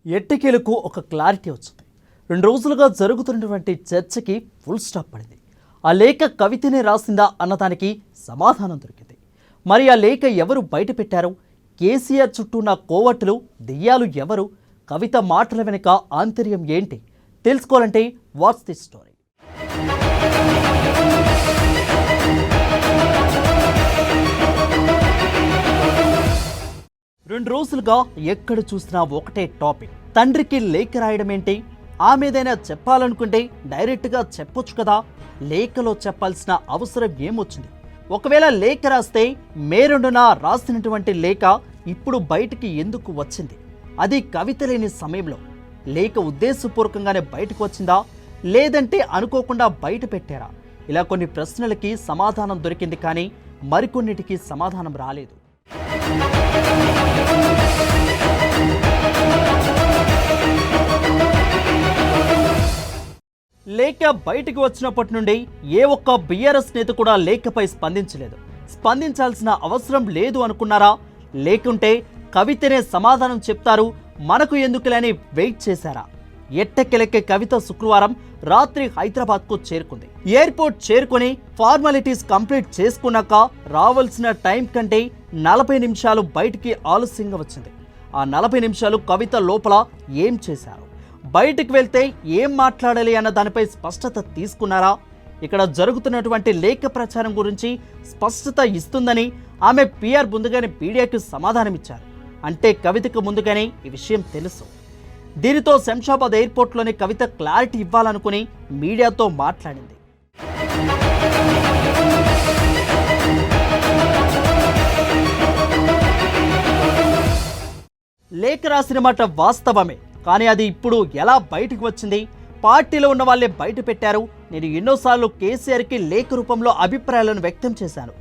ఎట్టకేలకు ఒక క్లారిటీ వచ్చింది. 2 రోజులుగా జరుగుతున్నటువంటి చర్చకి ఫుల్ స్టాప్ పడింది. ఆ లేఖ కవితనే రాసిందా అన్నదానికి సమాధానం దొరికింది. మరి ఆ లేఖ ఎవరు బయట పెట్టారు? కేసీఆర్ చుట్టూ ఉన్న కోవట్టులు దెయ్యాలు ఎవరు? కవిత మాటల వెనుక ఆంతర్యం ఏంటి? తెలుసుకోవాలంటే వాట్స్ ది స్టోరీ. రెండు రోజులుగా ఎక్కడ చూసినా ఒకటే టాపిక్. తండ్రికి లేఖ రాయడం ఏంటి? ఆమెదైనా చెప్పాలనుకుంటే డైరెక్ట్గా చెప్పొచ్చు కదా. లేఖలో చెప్పాల్సిన అవసరం ఏమొచ్చింది? ఒకవేళ లేఖ రాస్తే మే 2న రాసినటువంటి లేఖ ఇప్పుడు బయటికి ఎందుకు వచ్చింది? అది కవిత లేని సమయంలో. లేఖ ఉద్దేశపూర్వకంగానే బయటకు వచ్చిందా, లేదంటే అనుకోకుండా బయట పెట్టారా? ఇలా కొన్ని ప్రశ్నలకి సమాధానం దొరికింది, కానీ మరికొన్నిటికి సమాధానం రాలేదు. లేఖ బయటకు వచ్చినప్పటి నుండి ఏ ఒక్క బీఆర్ఎస్ నేత కూడా లేఖపై స్పందించలేదు. స్పందించాల్సిన అవసరం లేదు అనుకున్నారా? లేకుంటే కవితనే సమాధానం చెప్తారు, మనకు ఎందుకులేని వెయిట్ చేశారా? ఎట్టకెలెక్కే కవిత శుక్రవారం రాత్రి హైదరాబాద్కు చేరుకుంది. ఎయిర్పోర్ట్ చేరుకుని ఫార్మాలిటీస్ కంప్లీట్ చేసుకున్నాక రావాల్సిన టైం కంటే 40 నిమిషాలు బయటికి ఆలస్యంగా వచ్చింది. ఆ 40 నిమిషాలు కవిత లోపల ఏం చేశారు? బయటికి వెళ్తే ఏం మాట్లాడాలి అన్న దానిపై స్పష్టత తీసుకున్నారా? ఇక్కడ జరుగుతున్నటువంటి లేఖ ప్రచారం గురించి స్పష్టత ఇస్తుందని ఆమె పిఆర్ ముందుగానే మీడియాకు సమాధానమిచ్చారు. అంటే కవితకు ముందుగానే ఈ విషయం తెలుసు. దీనితో శంషాబాద్ ఎయిర్పోర్ట్లోని కవిత క్లారిటీ ఇవ్వాలనుకుని మీడియాతో మాట్లాడింది. లేఖ రాసిన మాట వాస్తవమే, కానీ అది ఇప్పుడు ఎలా బయటకు వచ్చింది? పార్టీలో ఉన్న వాళ్ళే బయట పెట్టారు. నేను ఎన్నోసార్లు కేసీఆర్కి లేఖ రూపంలో అభిప్రాయాలను వ్యక్తం చేశాను.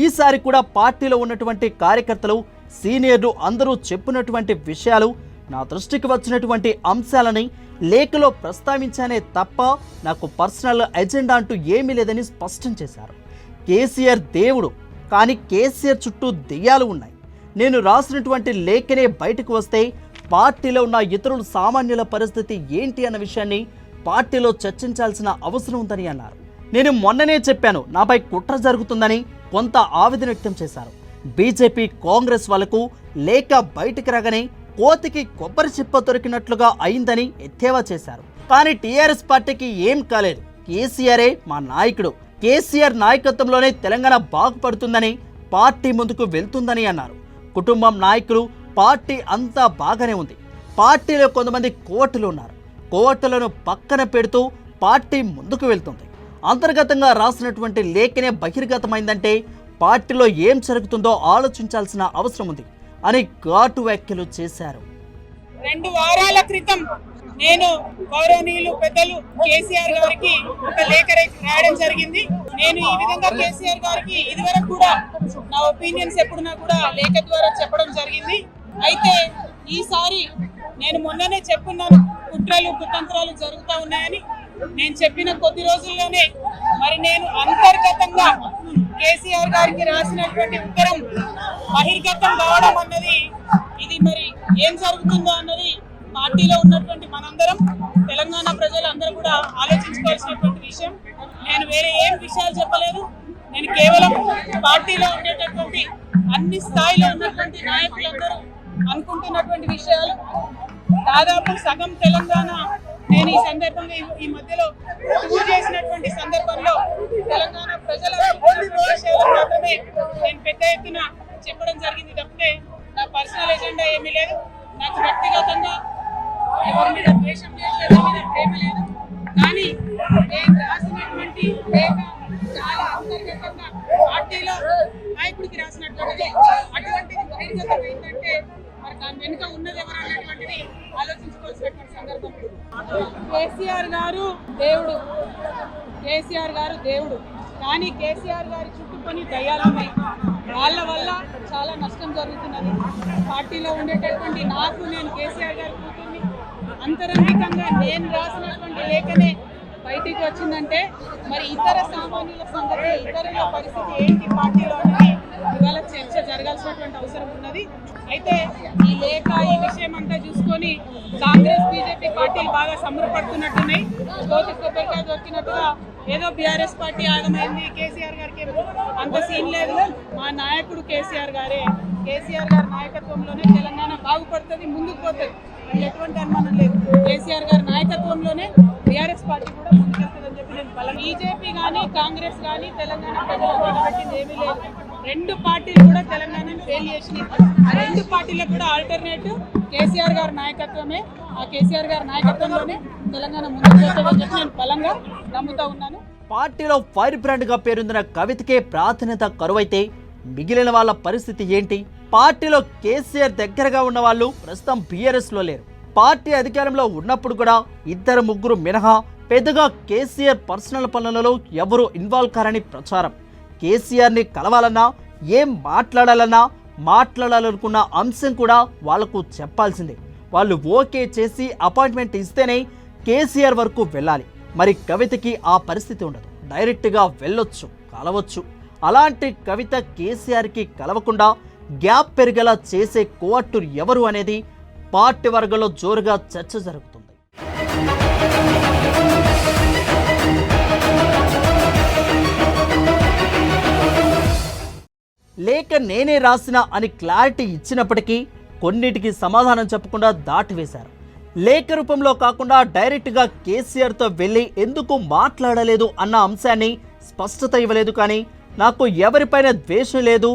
ఈసారి కూడా పార్టీలో ఉన్నటువంటి కార్యకర్తలు, సీనియర్లు అందరూ చెప్పినటువంటి విషయాలు, నా దృష్టికి వచ్చినటువంటి అంశాలని లేఖలో ప్రస్తావించానే తప్ప నాకు పర్సనల్ ఎజెండా అంటూ ఏమీ లేదని స్పష్టం చేశారు. కేసీఆర్ దేవుడు, కానీ కేసీఆర్ చుట్టూ దెయ్యాలు ఉన్నాయి. నేను రాసినటువంటి లేఖనే బయటకు వస్తే పార్టీలో ఉన్న ఇతరులు సామాన్యుల పరిస్థితి ఏంటి అన్న విషయాన్ని పార్టీలో చర్చించాల్సిన అవసరం ఉందని అన్నారు. నేను మొన్ననే చెప్పాను, నాపై కుట్ర జరుగుతుందని కొంత ఆవేదన వ్యక్తం చేశారు. బీజేపీ, కాంగ్రెస్ వాళ్లకు లేఖ బయటికి రాగానే కోతికి కొబ్బరి చిప్ప దొరికినట్లుగా అయిందని ఎద్దేవా చేశారు. కానీ టీఆర్ఎస్ పార్టీకి ఏం కాలేదు. కేసీఆరే మా నాయకుడు, కేసీఆర్ నాయకత్వంలోనే తెలంగాణ బాగుపడుతుందని, పార్టీ ముందుకు వెళ్తుందని అన్నారు. కుటుంబం, నాయకులు, పార్టీ అంతా బాగానే ఉంది. పార్టీలో కొంతమంది కోవట్టులు ఉన్నారు. కోవట్టులను పక్కన పెడుతూ పార్టీ ముందుకు వెళ్తుంది. అంతర్గతంగా రాసినటువంటి లేఖనే బహిర్గతమైందంటే పార్టీలో ఏం జరుగుతుందో ఆలోచించాల్సిన అవసరం ఉంది అని ఘాటు వ్యాఖ్యలు చేశారు. 2 వారాల క్రితం నేను గౌరవనీయులు పెద్దలు కేసీఆర్ గారికి ఒక లేఖ రాయడం జరిగింది. నేను ఈ విధంగా కేసీఆర్ గారికి ఇదివరకు కూడా నా ఒపీనియన్స్ ఎప్పుడున్నా కూడా లేఖ ద్వారా చెప్పడం జరిగింది. అయితే ఈసారి నేను మొన్ననే చెప్పున్నాను, కుట్రలు కుతంత్రాలు జరుగుతూ ఉన్నాయని. నేను చెప్పిన కొద్ది రోజుల్లోనే మరి నేను అంతర్గతంగా కేసీఆర్ గారికి రాసినటువంటి ఉత్తరం బహిర్గతం కావడం అన్నది, ఇది మరి ఏం జరుగుతుందో అన్నది పార్టీలో ఉన్నటువంటి మనందరం, తెలంగాణ ప్రజలందరూ కూడా ఆలోచించుకోవాల్సినటువంటి విషయం. నేను వేరే ఏం విషయాలు చెప్పలేదు. నేను కేవలం పార్టీలో ఉండేటటువంటి అన్ని స్థాయిలో ఉన్నటువంటి నాయకులందరూ అనుకుంటున్నటువంటి విషయాలు. దాదాపు సగం తెలంగాణ నేను ఈ సందర్భంగా ఈ మధ్యలో టూర్ చేసినటువంటి సందర్భంలో తెలంగాణ ప్రజల విషయాలు మాత్రమే నేను పెద్ద ఎత్తున చెప్పడం జరిగింది తప్పితే నా పర్సనల్ ఎజెండా ఏమీ లేదు. నాకు వ్యక్తిగతంగా ఎవరి మీద ద్వేషం లేదు, ఎవరి మీద ప్రేమ లేదు. కానీ నేను రాసినటువంటి లేఖ చాలా అంతర్గతంగా పార్టీలో నాయకుడికి రాసినటువంటిది. అటువంటిది బహిర్గతం ఏంటంటే మరి దాని వెనుక ఉన్నది ఎవరు అన్నటువంటిది ఆలోచించుకోవాల్సినటువంటి సందర్భం. కేసీఆర్ గారు దేవుడు, కేసీఆర్ గారు దేవుడు, కానీ కేసీఆర్ గారి చుట్టుకొని దయ్యాలు ఉన్నాయి. వాళ్ళ వల్ల చాలా నష్టం జరుగుతున్నది. పార్టీలో ఉండేటటువంటి నాకు, నేను కేసీఆర్ గారి కూతుర్ని, అంతరంగికంగా నేను రాసినటువంటి లేఖనే బయటికి వచ్చిందంటే మరి ఇతర సామాన్యుల సంగతి, ఇతరుల పరిస్థితి ఏంటి పార్టీలో అనేది ఇవాళ చర్చ జరగాల్సినటువంటి అవసరం ఉన్నది. అయితే ఈ లేఖ ఈ విషయం అంతా చూసుకొని కాంగ్రెస్ బీజేపీ పార్టీలు బాగా సంబరపడుతున్నట్టున్నాయి. కోతి కొబ్బరికాయ దొరికినట్టుగా ఏదో బీఆర్ఎస్ పార్టీ ఆగమైంది, కేసీఆర్ గారికి అంత సీన్ లేదు, మా నాయకుడు కేసీఆర్ గారే, కేసీఆర్ గారి నాయకత్వంలోనే తెలంగాణ బాగుపడుతుంది, ముందుకు పోతుంది, ఎటువంటి అనుమానం లేదు. కేసీఆర్ గారి నాయకత్వంలోనే బీఆర్ఎస్ పార్టీ కూడా ముందుకెళ్తుందని చెప్పి నేను బలం. బీజేపీ కానీ కాంగ్రెస్ కానీ తెలంగాణ ప్రజలకు నిలబెట్టింది ఏమీ లేదు. రెండు పార్టీలు కూడా తెలంగాణను ఫెయిల్ చేసినాయి. ఆ రెండు పార్టీలకు కూడా ఆల్టర్నేటివ్ కేసీఆర్ గారి నాయకత్వమే. ఆ కేసీఆర్ గారి నాయకత్వంలోనే తెలంగాణ ముందుకు వెళ్తుందని చెప్పి నేను బలంగా నమ్ముతా ఉన్నాను. పార్టీలో ఫైర్ బ్రాండ్ గా పేరొందిన కవితకే ప్రాధాన్యత కరువైతే మిగిలిన వాళ్ళ పరిస్థితి ఏంటి? పార్టీలో కేసీఆర్ దగ్గరగా ఉన్న వాళ్ళు ప్రస్తుతం బీఆర్ఎస్ లో లేరు. పార్టీ అధికారంలో ఉన్నప్పుడు కూడా ఇద్దరు ముగ్గురు మినహా పెద్దగా కేసీఆర్ పర్సనల్ పనులలో ఎవరు ఇన్వాల్వ్ కారని ప్రచారం. కేసీఆర్ని కలవాలన్నా, ఏం మాట్లాడాలనుకున్న అంశం కూడా వాళ్లకు చెప్పాల్సిందే. వాళ్ళు ఓకే చేసి అపాయింట్మెంట్ ఇస్తేనే కేసీఆర్ వరకు వెళ్ళాలి. మరి కవితకి ఆ పరిస్థితి ఉండదు. డైరెక్ట్గా వెళ్ళొచ్చు, కలవచ్చు. అలాంటి కవిత కేసీఆర్కి కలవకుండా గ్యాప్ పెరిగేలా చేసే కోవట్టురు ఎవరు అనేది పార్టీ వర్గంలో జోరుగా చర్చ జరుగుతుంది. లేక నేనే రాసిన అని క్లారిటీ ఇచ్చినప్పటికీ కొన్నిటికి సమాధానం చెప్పకుండా దాటివేశారు. లేఖ రూపంలో కాకుండా డైరెక్ట్గా కేసీఆర్తో వెళ్ళి ఎందుకు మాట్లాడలేదు అన్న అంశాన్ని స్పష్టత ఇవ్వలేదు. కానీ నాకు ఎవరిపైన ద్వేషం లేదు,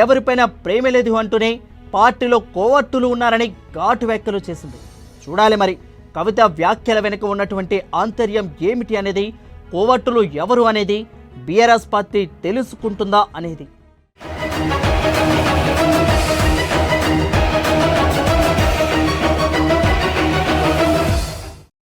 ఎవరిపైన ప్రేమ లేదు అంటూనే పార్టీలో కోవట్టులు ఉన్నారని ఘాటు వ్యాఖ్యలు చేసింది. చూడాలి మరి కవిత వ్యాఖ్యల వెనుక ఉన్నటువంటి ఆంతర్యం ఏమిటి అనేది, కోవట్టులు ఎవరు అనేది బీఆర్ఎస్ పార్టీ తెలుసుకుంటుందా అనేది.